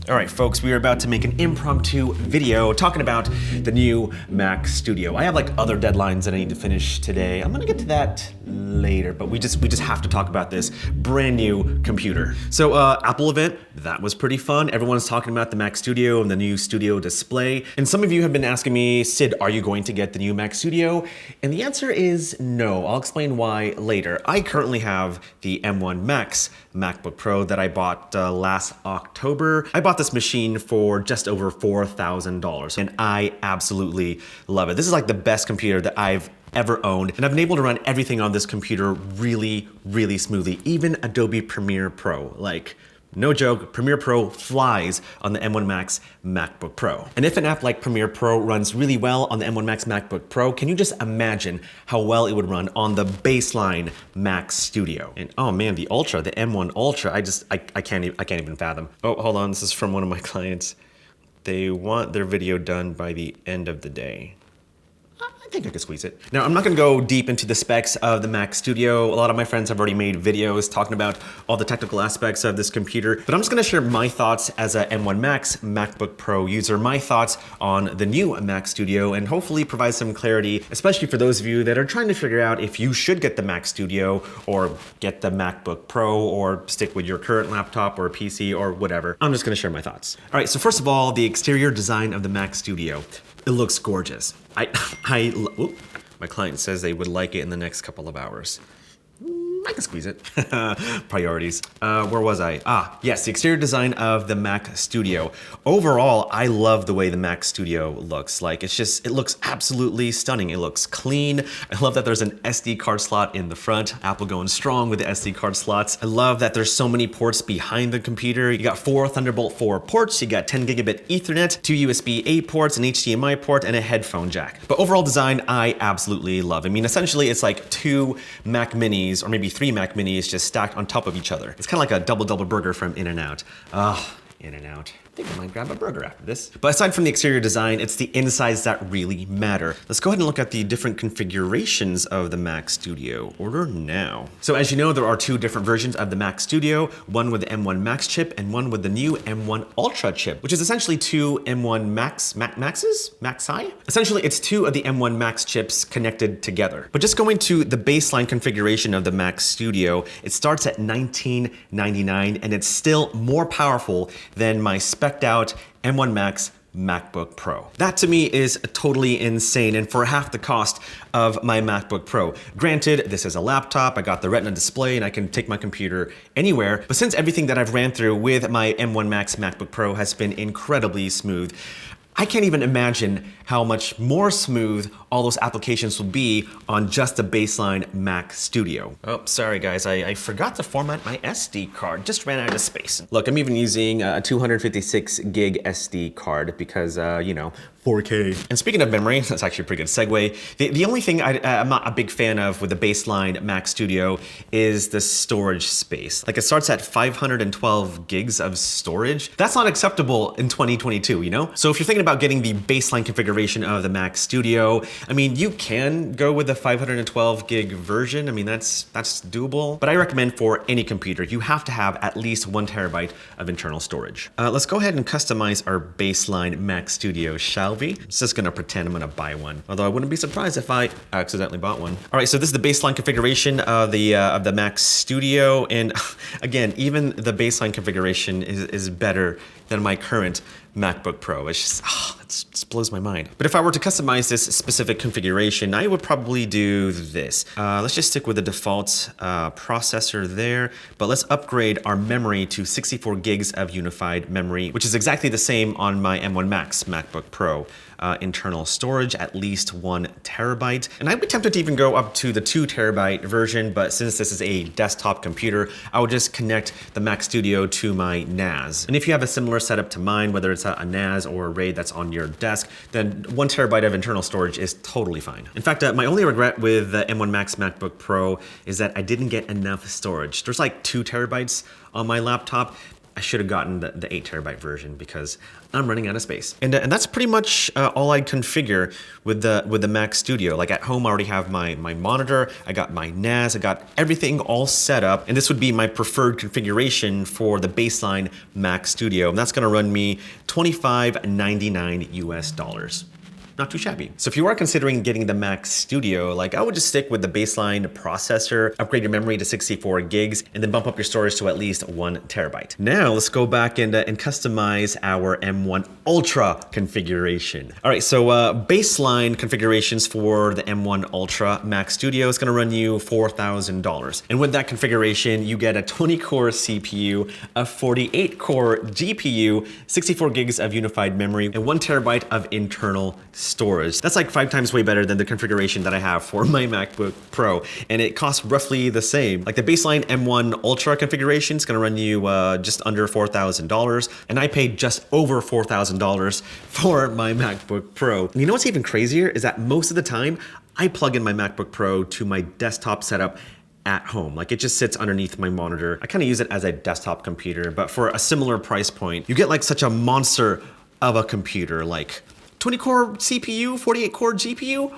All right, folks, we are about to make an impromptu video talking about the new Mac Studio. I have like other deadlines that I need to finish today. I'm gonna get to that later, but we just have to talk about this brand new computer. So Apple event, that was pretty fun. Everyone's talking about the Mac Studio and the new Studio display. And some of you have been asking me, Sid, are you going to get the new Mac Studio? And the answer is no. I'll explain why later. I currently have the M1 Max MacBook Pro that I bought last October. I bought this machine for just over $4,000 and I absolutely love it. This is like the best computer that I've ever owned, and I've been able to run everything on this computer really, really smoothly, even Adobe Premiere Pro. Like, no joke, Premiere Pro flies on the M1 Max MacBook Pro. And if an app like Premiere Pro runs really well on the M1 Max MacBook Pro, can you just imagine how well it would run on the baseline Mac Studio? And oh man, the Ultra, the M1 Ultra, I can't even fathom. Oh, hold on, this is from one of my clients. They want their video done by the end of the day. I think I could squeeze it. Now, I'm not gonna go deep into the specs of the Mac Studio. A lot of my friends have already made videos talking about all the technical aspects of this computer, but I'm just gonna share my thoughts as a M1 Max MacBook Pro user, my thoughts on the new Mac Studio, and hopefully provide some clarity, especially for those of you that are trying to figure out if you should get the Mac Studio or get the MacBook Pro or stick with your current laptop or PC or whatever. I'm just gonna share my thoughts. All right, so first of all, the exterior design of the Mac Studio. It looks gorgeous. My client says they would like it in the next couple of hours. I can squeeze it. Priorities. Where was I? Yes, the exterior design of the Mac Studio. Overall, I love the way the Mac Studio looks. Like, it looks absolutely stunning. It looks clean. I love that there's an SD card slot in the front. Apple going strong with the SD card slots. I love that there's so many ports behind the computer. You got 4 Thunderbolt 4 ports, you got 10 gigabit Ethernet, 2 USB-A ports, an HDMI port, and a headphone jack. But overall design, I absolutely love. I mean, essentially, it's like 2 Mac Minis, or maybe 3 Mac Minis just stacked on top of each other. It's kind of like a double burger from In-N-Out. In-N-Out. I think I might grab a burger after this. But aside from the exterior design, it's the insides that really matter. Let's go ahead and look at the different configurations of the Mac Studio. Order now. So as you know, there are 2 different versions of the Mac Studio, one with the M1 Max chip and one with the new M1 Ultra chip, which is essentially 2 M1 Maxi? Essentially, it's 2 of the M1 Max chips connected together. But just going to the baseline configuration of the Mac Studio, it starts at $1999 and it's still more powerful than my spec'd out M1 Max MacBook Pro. That to me is totally insane, and for half the cost of my MacBook Pro. Granted, this is a laptop, I got the Retina display, and I can take my computer anywhere, but since everything that I've ran through with my M1 Max MacBook Pro has been incredibly smooth, I can't even imagine how much more smooth all those applications will be on just the baseline Mac Studio. Oh, sorry guys, I forgot to format my SD card, just ran out of space. Look, I'm even using a 256 gig SD card because, you know, 4K. And speaking of memory, that's actually a pretty good segue. The only thing I'm not a big fan of with the baseline Mac Studio is the storage space. Like, it starts at 512 gigs of storage. That's not acceptable in 2022, you know? So if you're thinking about getting the baseline configuration of the Mac Studio, I mean, you can go with the 512 gig version. I mean, that's doable. But I recommend for any computer, you have to have at least 1 terabyte of internal storage. Let's go ahead and customize our baseline Mac Studio, shall we? I'm just gonna pretend I'm gonna buy one. Although I wouldn't be surprised if I accidentally bought one. All right, so this is the baseline configuration of the Mac Studio. And again, even the baseline configuration is better than my current MacBook Pro. It's just, it just blows my mind. But if I were to customize this specific configuration, I would probably do this. Let's just stick with the default processor there, but let's upgrade our memory to 64 gigs of unified memory, which is exactly the same on my M1 Max MacBook Pro. Internal storage, at least 1 terabyte. And I'd be tempted to even go up to the 2 terabyte version, but since this is a desktop computer, I would just connect the Mac Studio to my NAS. And if you have a similar setup to mine, whether it's a NAS or a RAID that's on your desk, then 1 terabyte of internal storage is totally fine. In fact, my only regret with the M1 Max MacBook Pro is that I didn't get enough storage. There's like 2 terabytes on my laptop. I should have gotten the 8 terabyte version because I'm running out of space. And that's pretty much all I configure with the Mac Studio. Like at home, I already have my monitor, I got my NAS, I got everything all set up. And this would be my preferred configuration for the baseline Mac Studio. And that's gonna run me $25.99 US. Not too shabby. So if you are considering getting the Mac Studio, like I would just stick with the baseline processor, upgrade your memory to 64 gigs, and then bump up your storage to at least 1 terabyte. Now let's go back and customize our M1 Ultra configuration. All right, so baseline configurations for the M1 Ultra Mac Studio is gonna run you $4,000. And with that configuration, you get a 20-core CPU, a 48-core GPU, 64 gigs of unified memory, and 1 terabyte of internal storage. That's like 5 times way better than the configuration that I have for my MacBook Pro, and it costs roughly the same. Like the baseline M1 Ultra configuration is gonna run you just under $4,000, and I paid just over $4,000 for my MacBook Pro. And you know what's even crazier is that most of the time, I plug in my MacBook Pro to my desktop setup at home. Like it just sits underneath my monitor. I kind of use it as a desktop computer, but for a similar price point, you get like such a monster of a computer, like 20-core CPU, 48-core GPU?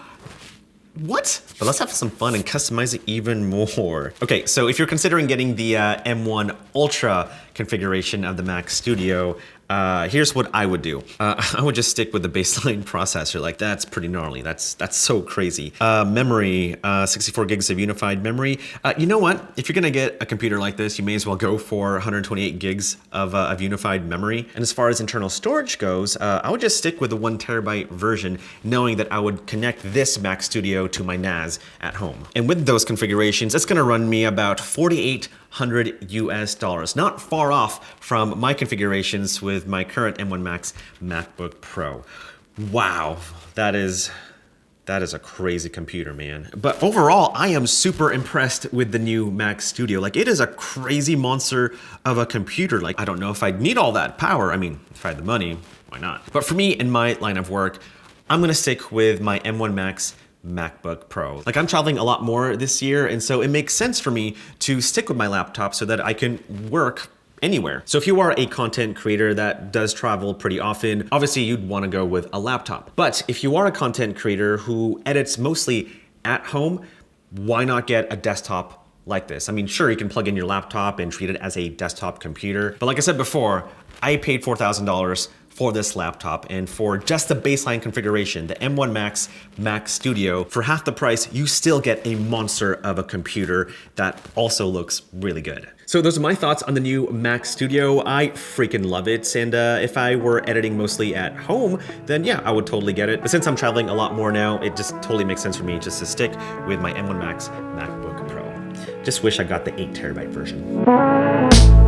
What? But let's have some fun and customize it even more. Okay, so if you're considering getting the M1 Ultra configuration of the Mac Studio, here's what I would do. I would just stick with the baseline processor. Like that's pretty gnarly. That's so crazy. Memory, 64 gigs of unified memory. You know what? If you're gonna get a computer like this, you may as well go for 128 gigs of unified memory. And as far as internal storage goes, I would just stick with the 1 terabyte version, knowing that I would connect this Mac Studio to my NAS at home. And with those configurations, it's gonna run me about $4,800 US. Not far off from my configurations with my current M1 Max MacBook Pro. Wow, that is a crazy computer, man. But overall, I am super impressed with the new Mac Studio. Like it is a crazy monster of a computer. Like I don't know if I'd need all that power. I mean, if I had the money, why not? But for me, in my line of work, I'm gonna stick with my M1 Max MacBook Pro. Like I'm traveling a lot more this year, and so it makes sense for me to stick with my laptop so that I can work anywhere. So if you are a content creator that does travel pretty often, obviously you'd want to go with a laptop. But if you are a content creator who edits mostly at home, why not get a desktop like this? I mean, sure, you can plug in your laptop and treat it as a desktop computer. But like I said before, I paid $4,000 for this laptop, and for just the baseline configuration, the M1 Max Mac Studio, for half the price, you still get a monster of a computer that also looks really good. So those are my thoughts on the new Mac Studio. I freaking love it, and if I were editing mostly at home, then yeah, I would totally get it. But since I'm traveling a lot more now, it just totally makes sense for me just to stick with my M1 Max MacBook Pro. Just wish I got the 8 terabyte version.